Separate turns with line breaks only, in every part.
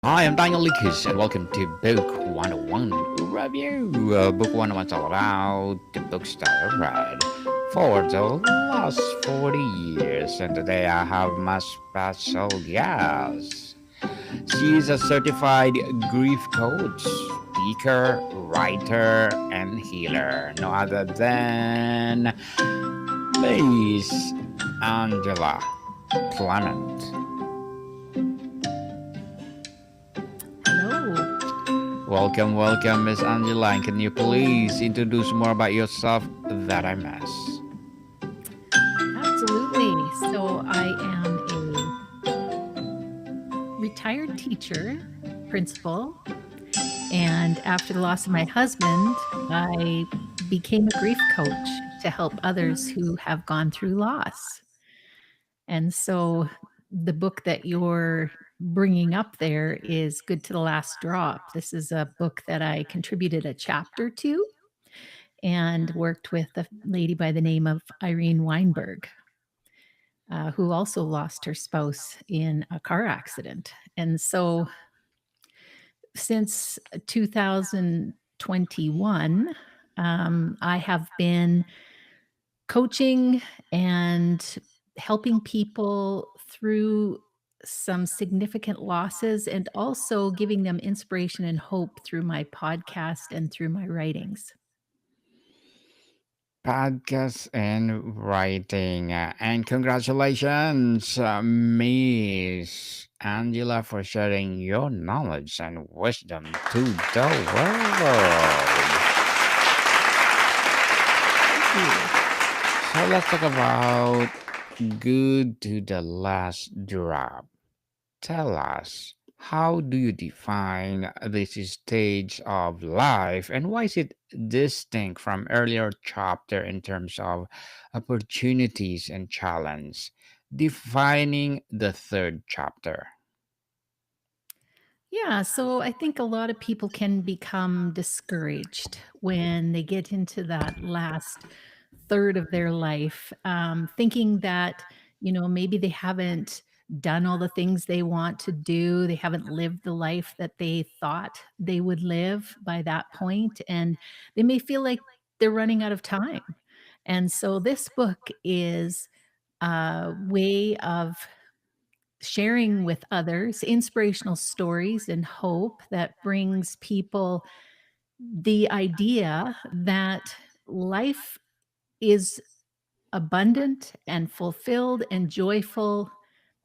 Hi, I'm Daniel Lucas, and welcome to Book 101 Review. Book 101 is all about the books that I read for the last 40 years, and today I have my special guest. She's a certified grief coach, speaker, writer, and healer. No other than Miss Angela Clement.
Hello.
Welcome, Miss Angela. And can you please introduce more about yourself that I miss?
Absolutely. So I am a retired teacher, principal, and after the loss of my husband, I became a grief coach to help others who have gone through loss. And so the book that you're bringing up there is Good to the Last Drop. This is a book that I contributed a chapter to and worked with a lady by the name of Irene Weinberg. Who also lost her spouse in a car accident. And so since 2021, I have been coaching and helping people through some significant losses and also giving them inspiration and hope through my podcast and through my writings.
Podcast and writing. And congratulations, Miss Angela, for sharing your knowledge and wisdom to the world.
Thank you.
So let's talk about good to the last drop. Tell us, how do you define this stage of life and why is it distinct from earlier chapter in terms of opportunities and challenge? Defining the third chapter.
Yeah, so I think a lot of people can become discouraged when they get into that last third of their life, thinking that, maybe they haven't done all the things they want to do. They haven't lived the life that they thought they would live by that point, and they may feel like they're running out of time. And so this book is a way of sharing with others inspirational stories and hope that brings people the idea that life is abundant and fulfilled and joyful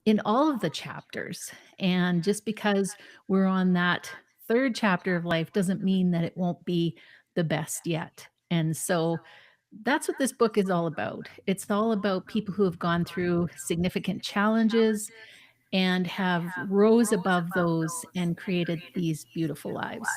in all of the chapters. And just because we're on that third chapter of life doesn't mean that it won't be the best yet. And so that's what this book is all about. It's all about people who have gone through significant challenges and have rose above those and created these beautiful lives.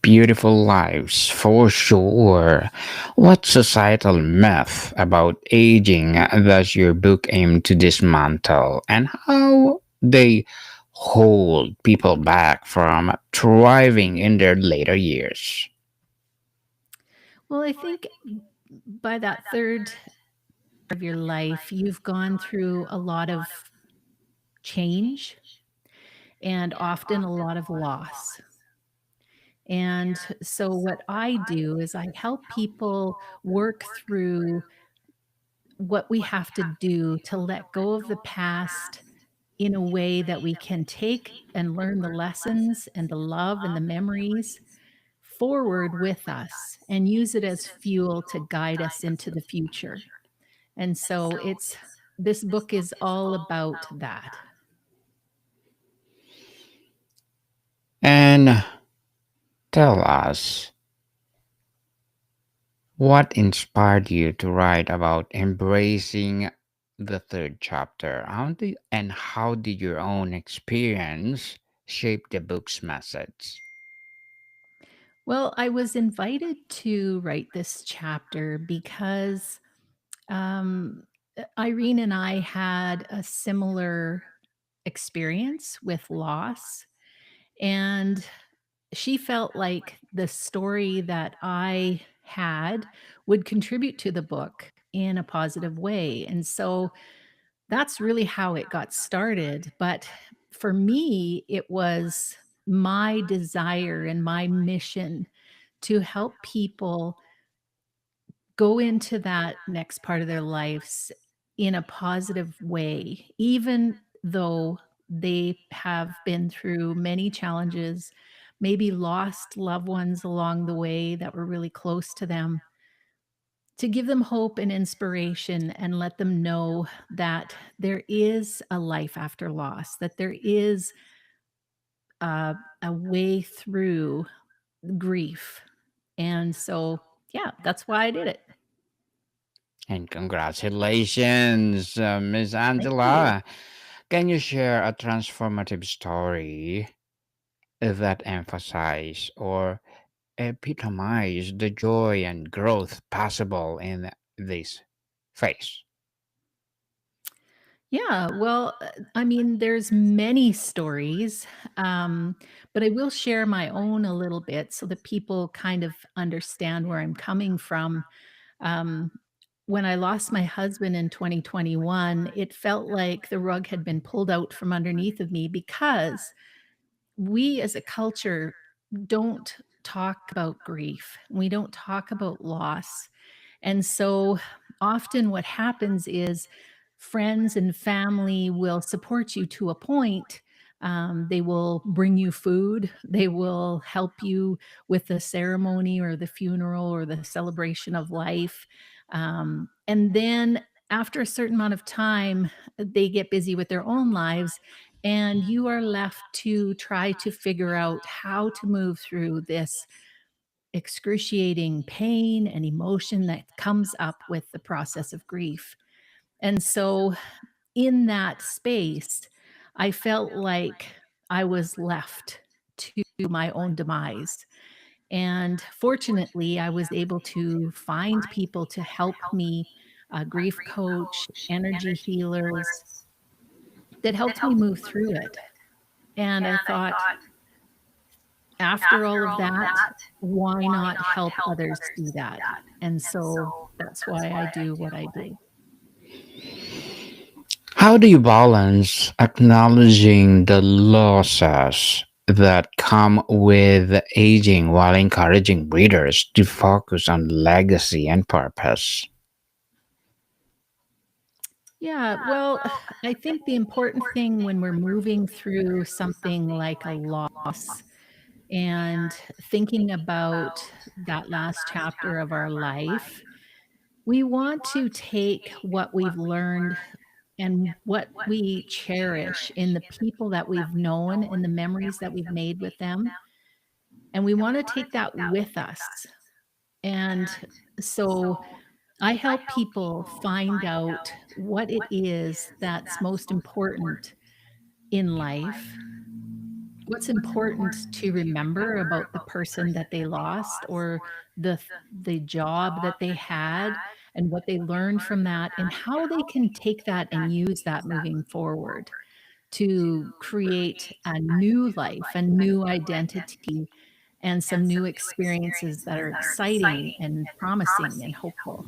Beautiful lives, for sure. What societal myth about aging does your book aim to dismantle, and how they hold people back from thriving in their later years?
Well, I think by that third of your life, you've gone through a lot of change and often a lot of loss. And so, what I do is I help people work through what we have to do to let go of the past in a way that we can take and learn the lessons and the love and the memories forward with us and use it as fuel to guide us into the future. And so it's this book is all about that.
And tell us, what inspired you to write about embracing the third chapter? How did your own experience shape the book's message?
Well, I was invited to write this chapter because um, Irene and I had a similar experience with loss. And she felt like the story that I had would contribute to the book in a positive way. And so that's really how it got started. But for me, it was my desire and my mission to help people go into that next part of their lives in a positive way, even though they have been through many challenges, maybe lost loved ones along the way that were really close to them, to give them hope and inspiration and let them know that there is a life after loss, that there is a way through grief. And so, yeah, that's why I did it.
And congratulations, Miss
Thank you.
Angela. Can you share a transformative story that emphasize or epitomize the joy and growth possible in this phase?
Yeah, well, I mean, there's many stories, um, but I will share my own a little bit so that people kind of understand where I'm coming from. Um, when I lost my husband in 2021, it felt like the rug had been pulled out from underneath of me because we as a culture don't talk about grief. We don't talk about loss. And so often what happens is friends and family will support you to a point. They will bring you food. They will help you with the ceremony or the funeral or the celebration of life. And then after a certain amount of time, they get busy with their own lives. And you are left to try to figure out how to move through this excruciating pain and emotion that comes up with the process of grief. And so, in that space, I felt like I was left to my own demise. And fortunately, I was able to find people to help me, a grief coach, energy healers that helped me move through it. And I thought, after all of that, why not help others do that? And so that's why I do what I do.
How do you balance acknowledging the losses that come with aging while encouraging readers to focus on legacy and purpose?
Yeah, well, I think the important thing when we're moving through something like a loss and thinking about that last chapter of our life, we want to take what we've learned and what we cherish in the people that we've known and the memories that we've made with them, and we wanna take that with us. And so I help people find out what it is that's most important in life, what's important to remember about the person that they lost or the job that they had and what they learned from that and how they can take that and use that moving forward to create a new life, a new identity, and some new experiences that are exciting and promising and hopeful.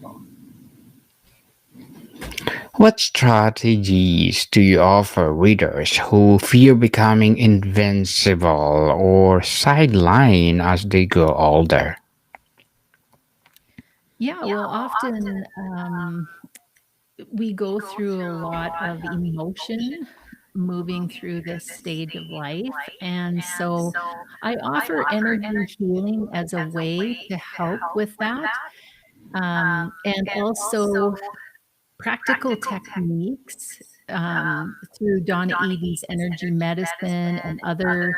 What strategies do you offer readers who fear becoming invincible or sidelined as they grow older?
Yeah, well, often we go through a lot of emotion moving through this stage of life. And so I offer energy healing as a way to help with that. And also practical techniques through Donna Edie's energy medicine and other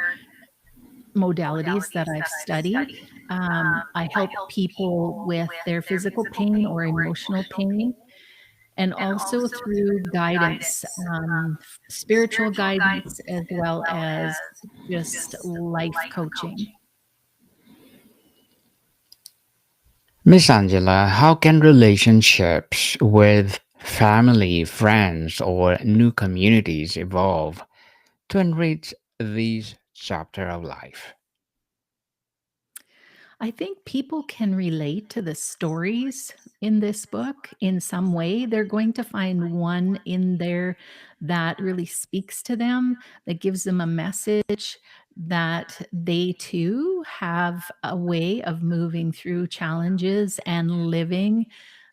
modalities that I've studied. I help people with their physical pain or emotional pain, and also through guidance, spiritual guidance, as well as just life coaching.
Miss Angela, how can relationships with family, friends, or new communities evolve to enrich this chapter of life?
I think people can relate to the stories in this book in some way. They're going to find one in there that really speaks to them, that gives them a message that they too have a way of moving through challenges and living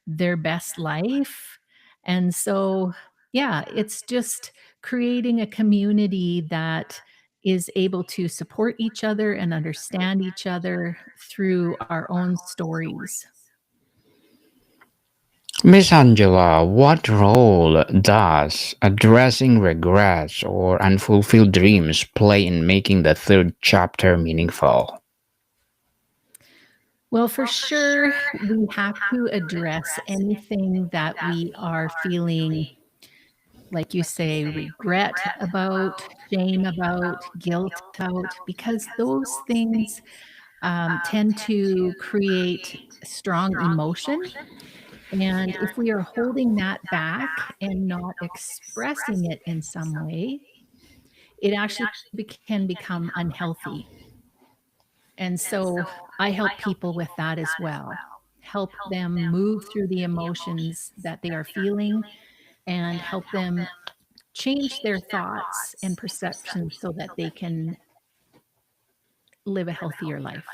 their best life. And so, yeah, it's just creating a community that is able to support each other and understand each other through our own stories.
Miss Angela, what role does addressing regrets or unfulfilled dreams play in making the third chapter meaningful?
Well, for sure, we have to address anything that we are feeling, like you say, regret about, shame about, guilt about, because those things tend to create strong emotion. And if we are holding that back and not expressing it in some way, it actually can become unhealthy. And so I help people with that as well. Help them move through the emotions that they are feeling and help them change their thoughts and perceptions so that they can live a healthier life.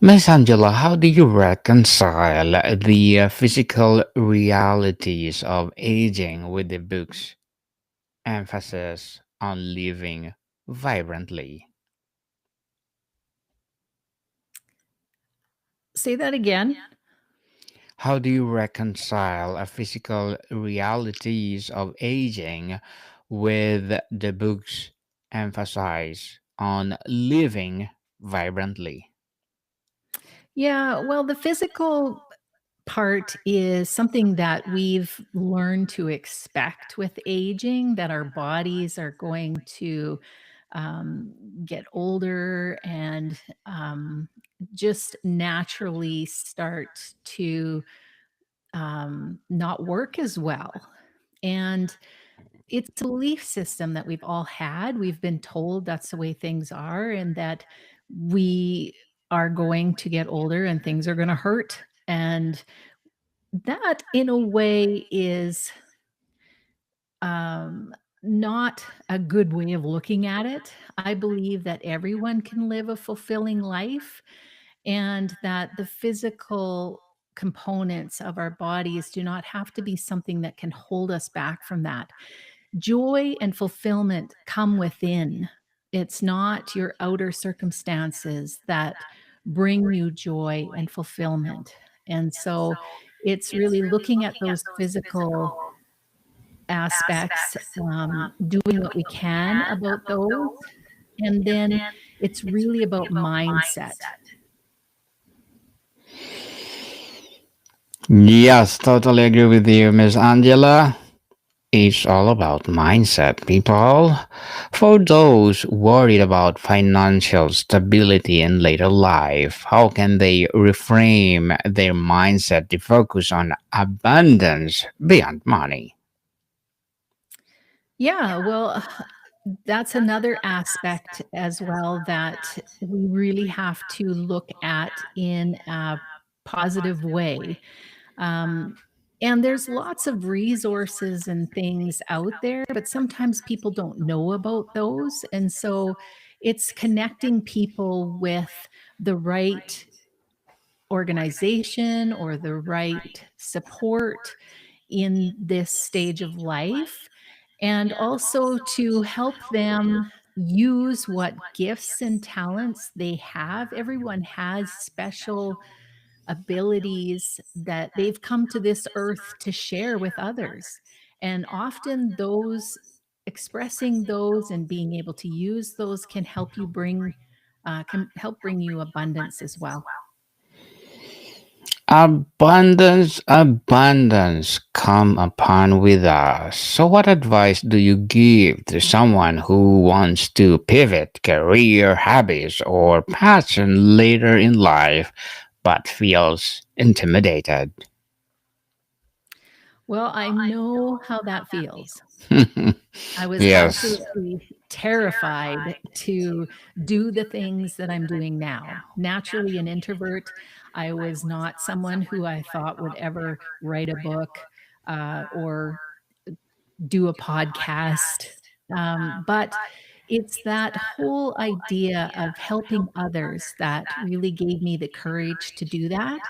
Miss Angela, how do you reconcile the physical realities of aging with the book's emphasis on living vibrantly?
Say that again.
How do you reconcile a physical realities of aging with the book's emphasis on living vibrantly?
Yeah, well, the physical part is something that we've learned to expect with aging, that our bodies are going to um, get older and just naturally start to not work as well. And it's a belief system that we've all had. We've been told that's the way things are, and that we are going to get older and things are going to hurt. And that, in a way, is um, not a good way of looking at it. I believe that everyone can live a fulfilling life and that the physical components of our bodies do not have to be something that can hold us back from that. Joy and fulfillment come within. It's not your outer circumstances that bring you joy and fulfillment. And so it's really looking at those physical aspects, doing what we can about those. And then it's really about mindset.
Yes, totally agree with you, Miss Angela. It's all about mindset, people. For those worried about financial stability in later life, how can they reframe their mindset to focus on abundance beyond money?
Yeah, well, that's another aspect as well that we really have to look at in a positive way. Um, and there's lots of resources and things out there, but sometimes people don't know about those. And so it's connecting people with the right organization or the right support in this stage of life, and also to help them use what gifts and talents they have. Everyone has special abilities that they've come to this earth to share with others. And often those expressing those and being able to use those can help bring you abundance as well.
Abundance, abundance come upon with us. So, what advice do you give to someone who wants to pivot career, habits, or passion later in life but feels intimidated?
Well, I know how that feels. I was
Yes.
absolutely terrified to do the things that I'm doing now. Naturally an introvert, I was not someone who I thought would ever write a book or do a podcast. But it's that whole idea of helping others that really gave me the courage to do that.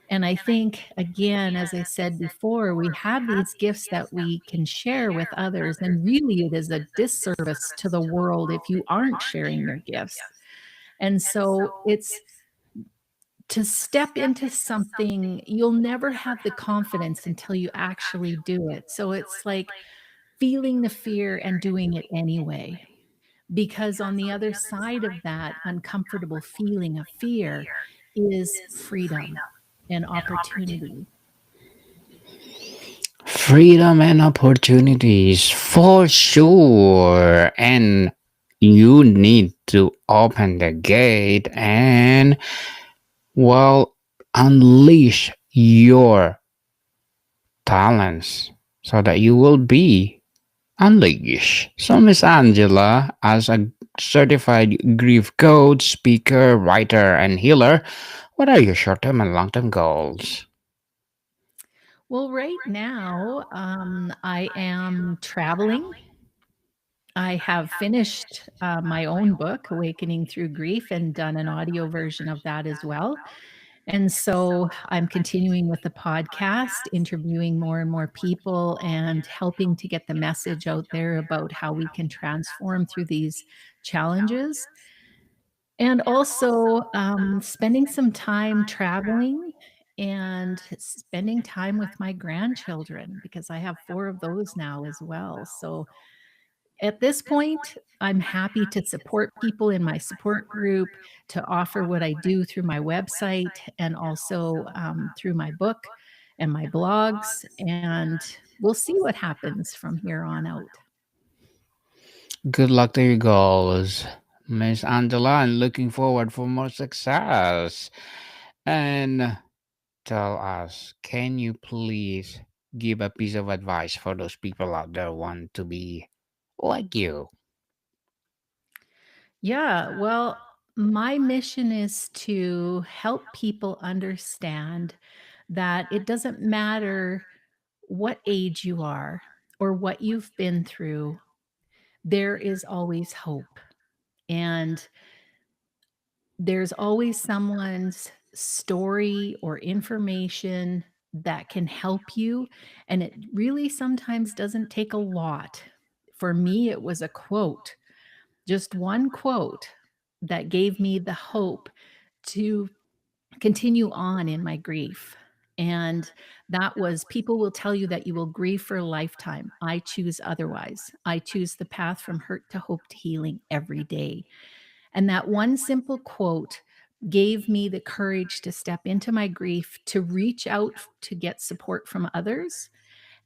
And I think, again, as I said before, we have these gifts that we can share with others. And really, it is a disservice to the world if you aren't sharing your gifts. And so it's to step into something, you'll never have the confidence until you actually do it. So it's like feeling the fear and doing it anyway. Because on the other side of that uncomfortable feeling of fear is freedom and opportunity.
Freedom and opportunities for sure. And you need to open the gate and, well, unleash your talents so that you will be unleashed. So, Miss Angela, as a certified grief coach, speaker, writer, and healer, what are your short term and long term goals?
Well, right now, I am traveling. I have finished my own book, Awakening Through Grief, and done an audio version of that as well. And so I'm continuing with the podcast, interviewing more and more people and helping to get the message out there about how we can transform through these challenges. And also spending some time traveling and spending time with my grandchildren because I have four of those now as well. So at this point, I'm happy to support people in my support group, to offer what I do through my website and also through my book and my blogs. And we'll see what happens from here on out.
Good luck to your goals, Miss Angela, and looking forward for more success. And tell us, can you please give a piece of advice for those people out there who want to be like you?
Yeah, well, my mission is to help people understand that it doesn't matter what age you are or what you've been through, there is always hope. And there's always someone's story or information that can help you. And it really sometimes doesn't take a lot. For me, it was a quote, just one quote that gave me the hope to continue on in my grief. And that was people will tell you that you will grieve for a lifetime. I choose otherwise. I choose the path from hurt to hope to healing every day. And that one simple quote gave me the courage to step into my grief, to reach out to get support from others,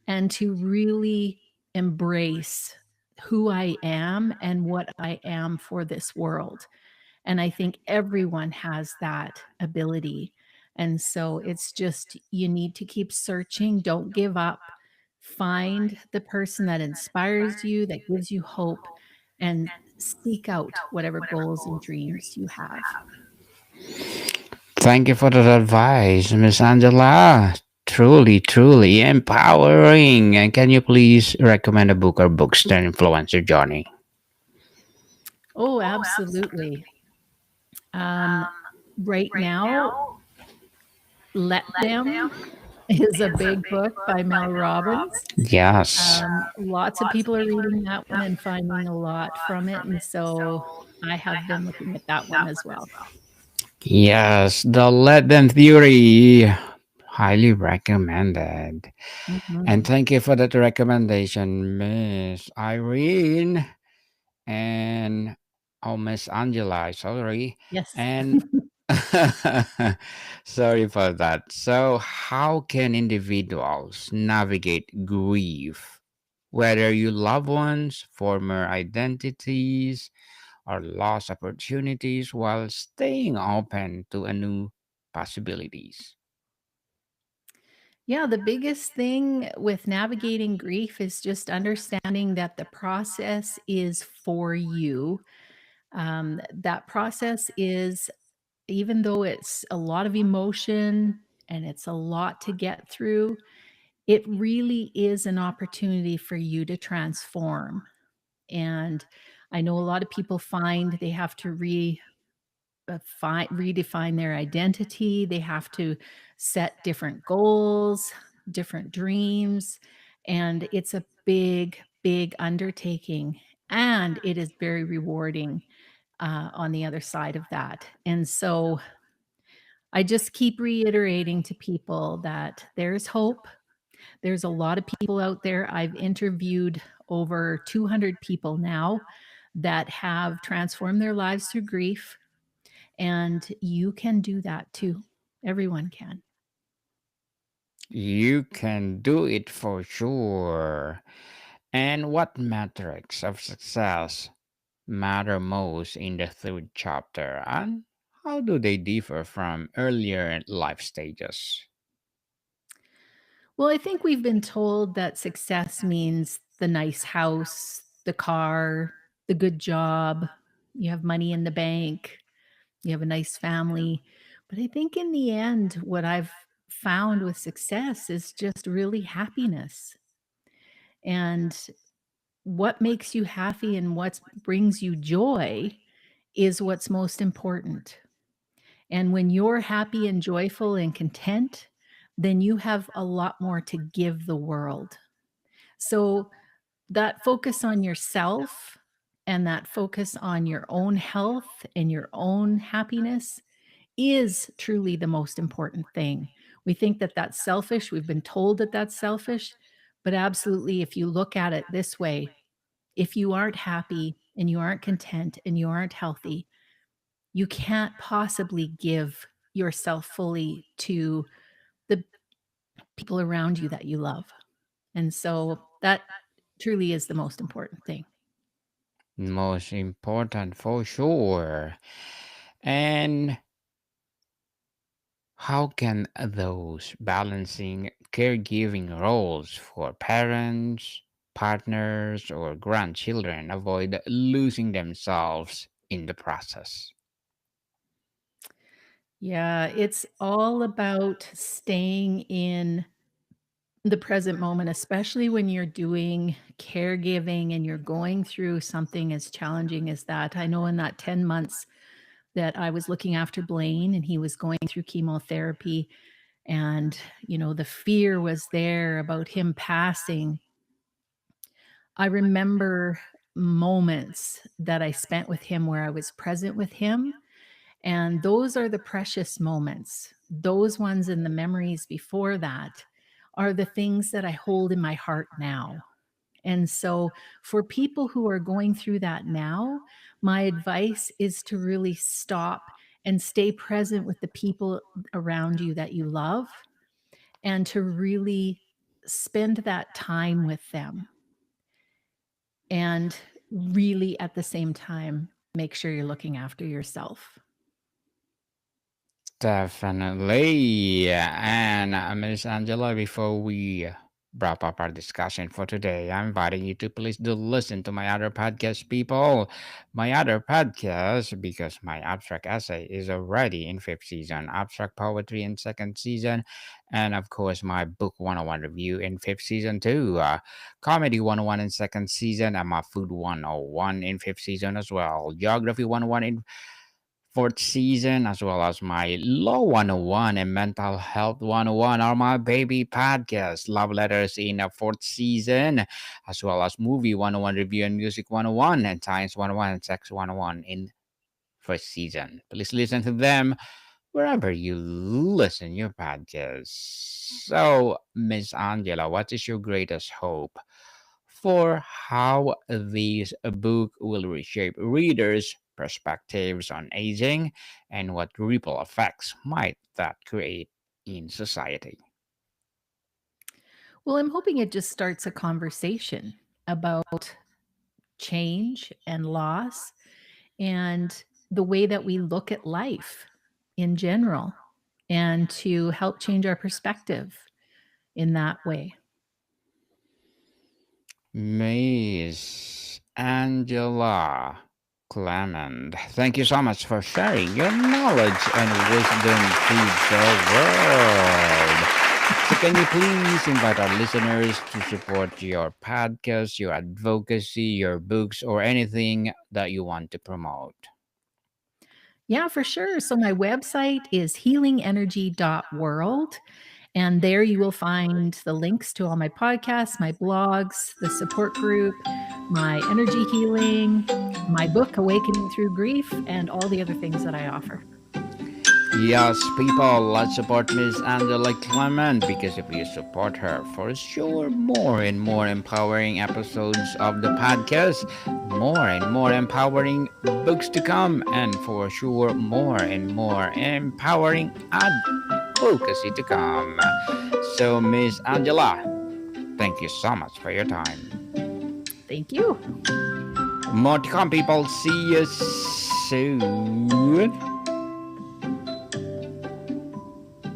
and to really embrace who I am and what I am for this world. And I think everyone has that ability. And so it's just, you need to keep searching. Don't give up. Find the person that inspires you, that gives you hope, and seek out whatever goals and dreams you have.
Thank you for that advice, Miss Angela. Truly, truly empowering. And can you please recommend a book or books that influence your journey?
Oh, absolutely. Um, right now, Let Them is a big book by Mel Robbins.
Yes.
Lots of people are reading that one and finding a lot from it, and so I have been looking at that one as well.
Yes, the Let Them Theory. Highly recommended. And
Mhm.
thank you for that recommendation, Miss Irene and Miss Angela. Sorry.
Yes.
And sorry for that. So, how can individuals navigate grief? Whether you love ones, former identities, or lost opportunities while staying open to a new possibilities.
Yeah, the biggest thing with navigating grief is just understanding that the process is for you. That process is, even though it's a lot of emotion and it's a lot to get through, it really is an opportunity for you to transform. And I know a lot of people find they have to redefine their identity. They have to set different goals, different dreams, and it's a big, big undertaking. And it is very rewarding on the other side of that. And so I just keep reiterating to people that there's hope. There's a lot of people out there. I've interviewed over 200 people now that have transformed their lives through grief, and you can do that too. Everyone can.
You can do it for sure. And what metrics of success matter most in the third chapter, and how do they differ from earlier life stages?
Well, I think we've been told that success means the nice house, the car, the good job, you have money in the bank, you have a nice family. But I think in the end, what I've found with success is just really happiness. And what makes you happy and what brings you joy is what's most important. And when you're happy and joyful and content, then you have a lot more to give the world. So that focus on yourself and that focus on your own health and your own happiness is truly the most important thing. We think that that's selfish. We've been told that that's selfish. But absolutely, if you look at it this way, if you aren't happy and you aren't content and you aren't healthy, you can't possibly give yourself fully to the people around you that you love. And so that truly is the most important thing.
Most important for sure. And how can those balancing caregiving roles for parents, partners, or grandchildren avoid losing themselves in the process?
Yeah, it's all about staying in the present moment, especially when you're doing caregiving and you're going through something as challenging as that. I know in that 10 months that I was looking after Blaine and he was going through chemotherapy, and, the fear was there about him passing. I remember moments that I spent with him where I was present with him, and those are the precious moments. Those ones and the memories before that are the things that I hold in my heart now. And so, for people who are going through that now, my advice is to really stop and stay present with the people around you that you love and to really spend that time with them and really at the same time make sure you're looking after yourself.
Definitely. And Miss Angela, before we wrap up our discussion for today, I'm inviting you to please do listen to my other podcast, people. My other podcast, because my abstract essay is already in fifth season, abstract poetry in second season, and of course, my book 101 review in fifth season too. Comedy 101 in second season, and my food 101 in fifth season as well. Geography 101 in fourth season, as well as my Law 101 and Mental Health 101 are my baby podcasts. Love Letters in a fourth season, as well as Movie 101 Review and Music 101 and Science 101 and Sex 101 in first season. Please listen to them wherever you listen your podcasts. So, Miss Angela, what is your greatest hope for how this book will reshape readers' perspectives on aging and what ripple effects might that create in society?
Well, I'm hoping it just starts a conversation about change and loss and the way that we look at life in general, and to help change our perspective. in that way.
Miss Angela Clement, thank you so much for sharing your knowledge and wisdom to the world. So, can you please invite our listeners to support your podcast, your advocacy, your books, or anything that you want to promote?
Yeah, for sure. So my website is healingenergy.world. And there you will find the links to all my podcasts, my blogs, the support group, my energy healing, my book, Awakening Through Grief, and all the other things that I offer.
Yes, people, let's support Miss Angela Clement because if you support her, for sure, more and more empowering episodes of the podcast, more and more empowering books to come, and for sure, more and more empowering advocacy to come. So, Miss Angela, thank you so much for your time.
Thank you.
More to come, people. See you soon.